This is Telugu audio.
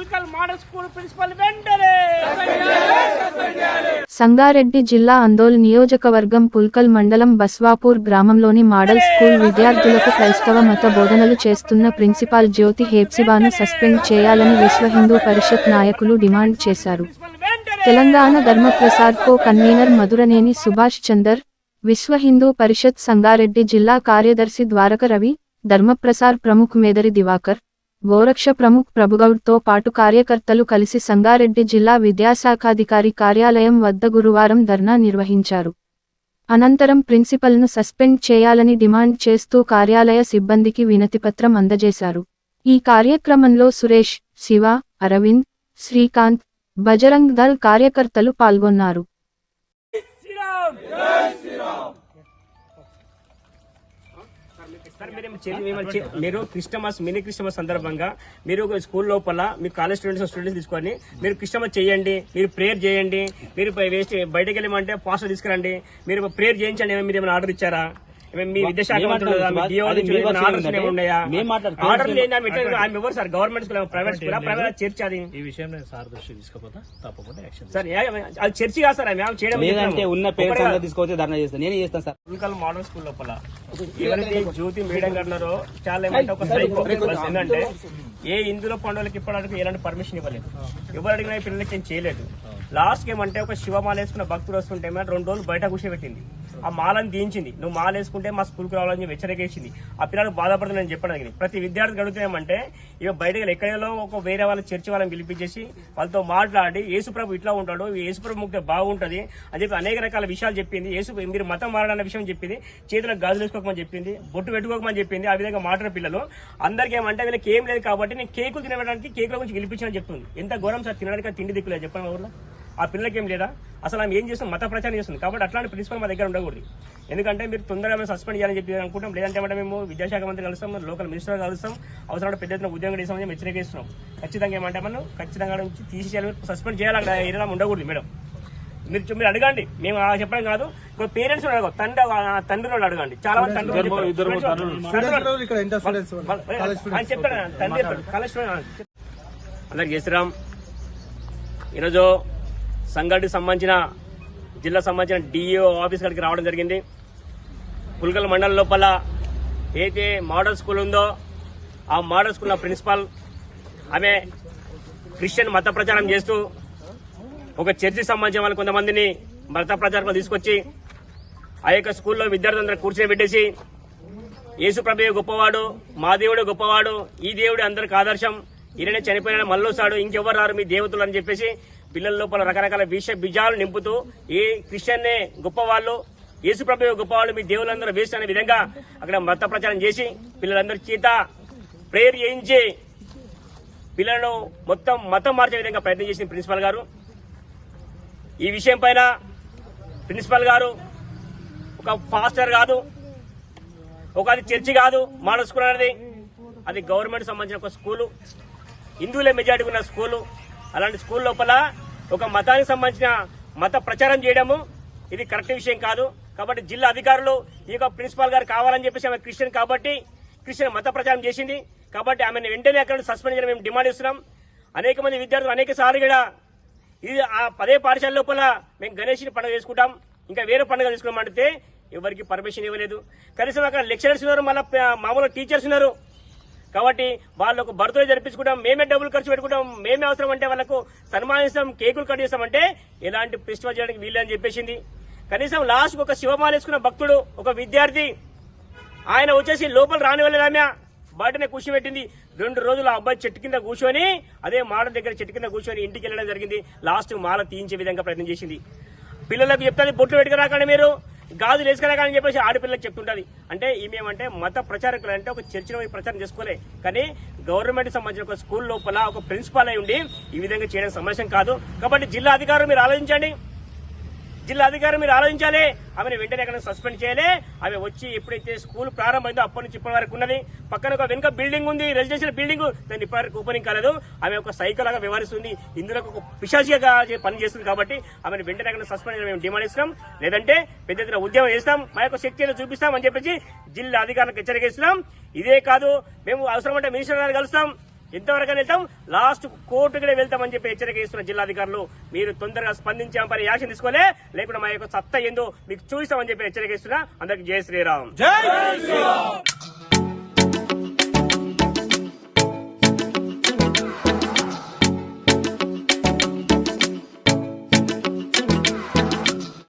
పుల్కల్ మోడల్ స్కూల్ ప్రిన్సిపల్ వెంటనే సంగారెడ్డి జిల్లా అందోల్ నియోజకవర్గం పుల్కల్ మండలం బస్వాపూర్ గ్రామంలోని మోడల్ స్కూల్ విద్యార్థులకు క్రైస్తవ మత బోధనలు చేస్తున్న ప్రిన్సిపాల్ జ్యోతి హెప్సిబాను సస్పెండ్ చేయాలని విశ్వ హిందూ పరిషత్ నాయకులు డిమాండ్ చేశారు. తెలంగాణ ధర్మప్రసాద్ కో కన్వీనర్ మధురనేని సుభాష్ చందర్, విశ్వ హిందూ పరిషత్ సంగారెడ్డి జిల్లా కార్యదర్శి ద్వారక రవి, ధర్మప్రసాద్ ప్రముఖ్ మేదరి దివాకర్, గోరక్ష ప్రముఖ్ ప్రభుగౌడ్తో పాటు కార్యకర్తలు కలిసి సంగారెడ్డి జిల్లా విద్యాశాఖాధికారి కార్యాలయం వద్ద గురువారం ధర్నా నిర్వహించారు. అనంతరం ప్రిన్సిపల్ను సస్పెండ్ చేయాలని డిమాండ్ చేస్తూ కార్యాలయ సిబ్బందికి వినతిపత్రం అందజేశారు. ఈ కార్యక్రమంలో సురేష్, శివ, అరవింద్, శ్రీకాంత్, బజరంగ్ దళ్ కార్యకర్తలు పాల్గొన్నారు. మీరు క్రిస్టమస్ మినీ క్రిస్టమస్ సందర్భంగా మీరు స్కూల్ లోపల మీ కాలేజ్ స్టూడెంట్స్ తీసుకొని మీరు క్రిస్టమస్ చేయండి, మీరు ప్రేయర్ చేయండి, మీరు బయటకు వెళ్ళమంటే పాస్టర్ తీసుకురండి, మీరు ప్రేయర్ చేయించండి. మీరు ఏమైనా ఆర్డర్ ఇచ్చారా? మీ విద్యాశాఖ మంత్రులు ఎవరు sir? Government school, private school, private church? అది ఈ విషయం సార్ దృష్టి తీసుకపోతే తప్పకుండా యాక్షన్ సార్. అది చర్చి కాదు సార్, మేము చేయడం ఉన్న పేరు తీసుకొచ్చి ధర్నా చేస్తాను, నేను చేస్తాను సార్. పుల్కల్ మోడల్ స్కూల్ లోపల ఎవరైతే జ్యోతి మేడం గారు చాలా ఏమంటే ఒక సైకో. ఏంటంటే ఏ హిందువుల పండుగలకి ఇప్పటివరకు ఎలాంటి పర్మిషన్ ఇవ్వలేదు, ఎవరు అడిగినా పిల్లలకి ఏం చేయలేదు. లాస్ట్ ఏమంటే ఒక శివమాల వేసుకున్న భక్తుడు వస్తుంటే 2 రోజులు బయట కూర్చోబెట్టింది, ఆ మాలను దించింది. నువ్వు మాల వేసుకుంటే మా స్కూల్కి రావాలని చెప్పి హెచ్చరికేసింది. ఆ పిల్లలు బాధపడుతుంది నేను చెప్పడానికి. ప్రతి విద్యార్థికి అడుగుతున్నామంటే ఇక బయటకు ఎక్కడో ఒక వేరే వాళ్ళ చర్చి వాళ్ళని పిలిపించేసి వాళ్ళతో మాట్లాడి యేసుప్రభు ఇట్లా ఉంటాడు, యేసుప్రభు ముక్తే బాగుంటది అని చెప్పి అనేక రకాల విషయాలు చెప్పింది. మీరు మతం మారడన్న విషయం చెప్పింది, చేతులకు గాజులు వేసుకోకమని చెప్పింది, బొట్టు పెట్టుకోకమని చెప్పింది. ఆ విధంగా మాట్లాడే పిల్లలు అందరికీ ఏమంటే వీళ్ళకి ఏం లేదు కాబట్టి నేను కేకులు తినడానికి కేకుల గురించి గెలిపించాలని చెప్తుంది. ఎంత ఘోరం సార్, తినడానికి తిండి దిక్కులేదు చెప్పండి ఊర్లో. ఆ పిల్లలకి ఏం లేదా? అసలు ఆమె ఏం చేస్తుంది? మత ప్రచారం చేస్తుంది. కాబట్టి అట్లాంటి ప్రిన్సిపల్ మా దగ్గర ఉండకూడదు. ఎందుకంటే మీరు తొందరగా సస్పెండ్ చేయాలని చెప్పి అనుకుంటాం. లేదంటే మేము విద్యాశాఖ మంత్రి కలుస్తాం, లోకల్ మినిస్టర్ కలుస్తాం, అవసరం పెద్ద ఎత్తున ఉద్యోగం చేస్తామని హెచ్చరికేస్తున్నాం. ఖచ్చితంగా ఏమంటే మనం ఖచ్చితంగా తీసేయాలి, సస్పెండ్ చేయాలి. అక్కడ ఏదైనా ఉండకూడదు మేడం. మీరు అడగండి, మేము చెప్పడం కాదు. ఇప్పుడు పేరెంట్స్ అడగ తండ్రి వాళ్ళు అడగండి. చాలా మంది తండ్రి చెప్తాడు, తండ్రి కాలేజ్ అందరికి చేసిరాం. ఈరోజు సంగారెడ్డికి సంబంధించిన జిల్లా సంబంధించిన డిఈఓ ఆఫీస్ కాడికి రావడం జరిగింది. పుల్కల్ మండలం లోపల ఏదైతే మోడల్ స్కూల్ ఉందో ఆ మోడల్ స్కూల్ ప్రిన్సిపాల్ ఆమె క్రిస్టియన్ మత ప్రచారం చేస్తూ ఒక చర్చికి సంబంధించిన వాళ్ళు కొంతమందిని మత ప్రచారం తీసుకొచ్చి ఆ యొక్క స్కూల్లో విద్యార్థులందరూ కూర్చొని పెట్టేసి యేసు ప్రభువే గొప్పవాడు, మా దేవుడే గొప్పవాడు, ఈ దేవుడు అందరికి ఆదర్శం, ఈయననే చనిపోయిన మళ్ళొస్తాడు, ఇంకెవరు రారు మీ దేవతలు అని చెప్పేసి పిల్లల లోపల రకరకాల విష బీజాలు నింపుతూ ఏ క్రిస్టియన్నే గొప్పవాళ్ళు, యేసు ప్రభువే గొప్పవాళ్ళు, మీ దేవులందరూ వేస్ట్ అనే విధంగా అక్కడ మత ప్రచారం చేసి పిల్లలందరి చేత ప్రేయర్ చేయించి పిల్లలను మొత్తం మతం మార్చే విధంగా ప్రయత్నం చేసింది ప్రిన్సిపల్ గారు. ఈ విషయం పైన ప్రిన్సిపల్ గారు ఒక పాస్టర్ కాదు, ఒక అది చర్చి కాదు, మోడల్ స్కూల్ అనేది అది గవర్నమెంట్ సంబంధించిన ఒక స్కూలు, హిందువులే మెజారిటీ ఉన్న స్కూలు. అలాంటి స్కూల్ లోపల ఒక మతానికి సంబంధించిన మత ప్రచారం చేయడము ఇది కరెక్ట్ విషయం కాదు. కాబట్టి జిల్లా అధికారులు ఈ యొక్క ప్రిన్సిపాల్ గారు కావాలని చెప్పేసి ఆమె క్రిస్టియన్ కాబట్టి క్రిస్టియన్ మత ప్రచారం చేసింది కాబట్టి ఆమెను వెంటనే అక్కడ సస్పెండ్ చేయడం మేము డిమాండ్ చేస్తున్నాం. అనేక మంది విద్యార్థులు అనేక సార్లు కూడా ఇది ఆ పదే పాఠశాల లోపల మేము గణేష్ పండుగ చేసుకుంటాం, ఇంకా వేరే పండుగ తీసుకున్నామంటే ఎవరికి పర్మిషన్ ఇవ్వలేదు. కనీసం అక్కడ లెక్చరర్స్ ఉన్నారు, మళ్ళీ మామూలు టీచర్స్ ఉన్నారు. కాబట్టి వాళ్ళకు బర్త్డే జరిపించుకుంటాం, మేమే డబ్బులు ఖర్చు పెట్టుకుంటాం, మేమే అవసరం అంటే వాళ్ళకు సన్మానిస్తాం, కేకులు కట్ చేస్తామంటే ఎలాంటి ఫెస్టివల్ చేయడానికి వీలు అని చెప్పేసింది. కనీసం లాస్ట్ ఒక శివమాల వేసుకున్న భక్తుడు ఒక విద్యార్థి ఆయన వచ్చేసి లోపల రాని వెళ్ళామే బయటనే కూర్చోబెట్టింది. 2 రోజులు ఆ అబ్బాయి చెట్టు కింద కూర్చొని అదే మాల దగ్గర చెట్టు కింద కూర్చొని ఇంటికి వెళ్ళడం జరిగింది. లాస్ట్ మాల తీయించే విధంగా ప్రయత్నం చేసింది. పిల్లలకు చెప్తాది బొట్లు పెట్టుకురాకండి, మీరు గాజులు వేసుకురాకండి చెప్పేసి ఆడపిల్లలకు చెప్తుంటది. అంటే ఈమెమంటే మత ప్రచారకులు అంటే ఒక చర్చిలో ప్రచారం చేసుకోలే, కానీ గవర్నమెంట్ సంబంధించిన ఒక స్కూల్ లోపల ఒక ప్రిన్సిపాల్ అయి ఉండి ఈ విధంగా చేయడం సమస్య కాదు. కాబట్టి జిల్లా అధికారులు మీరు ఆలోచించండి, జిల్లా అధికారులు మీరు ఆలోచించాలి. ఆమెను వెంటనే అక్కడ సస్పెండ్ చేయాలి. ఆమె వచ్చి ఎప్పుడైతే స్కూల్ ప్రారంభమైందో అప్పటి నుంచి ఇప్పటి వరకు ఉన్నది. పక్కన ఒక వెనుక బిల్డింగ్ ఉంది, రెసిడెన్షియల్ బిల్డింగ్, దాన్ని ఇప్పటివరకు ఓపెనింగ్ కాలేదు. ఆమె ఒక సైకిల్ లాగా వ్యవహరిస్తుంది, ఇందులో ఒక పిశాచిగా పని చేస్తుంది. కాబట్టి ఆమెను వెంటనే అక్కడ సస్పెండ్ చేయడం మేము డిమాండ్ ఇస్తున్నాం. లేదంటే పెద్ద ఎత్తున ఉద్యమం చేస్తాం, మా యొక్క శక్తిని చూపిస్తాం అని చెప్పేసి జిల్లా అధికారులకు హెచ్చరిక ఇస్తున్నాం. ఇదే కాదు, మేము అవసరమంటే మినిస్టర్ గారిని కలుస్తాం, ఎంతవరకు వెళ్తాం, లాస్ట్ కోర్టుకి వెళ్తామని చెప్పి హెచ్చరిక ఇస్తున్న జిల్లాధికారులు. మీరు తొందరగా స్పందించామని యాక్షన్ తీసుకోలే, లేకుండా మా యొక్క సత్తా ఏందో మీకు చూపిస్తామని చెప్పి హెచ్చరిక ఇస్తున్నా. అందరికి జై శ్రీరామ్.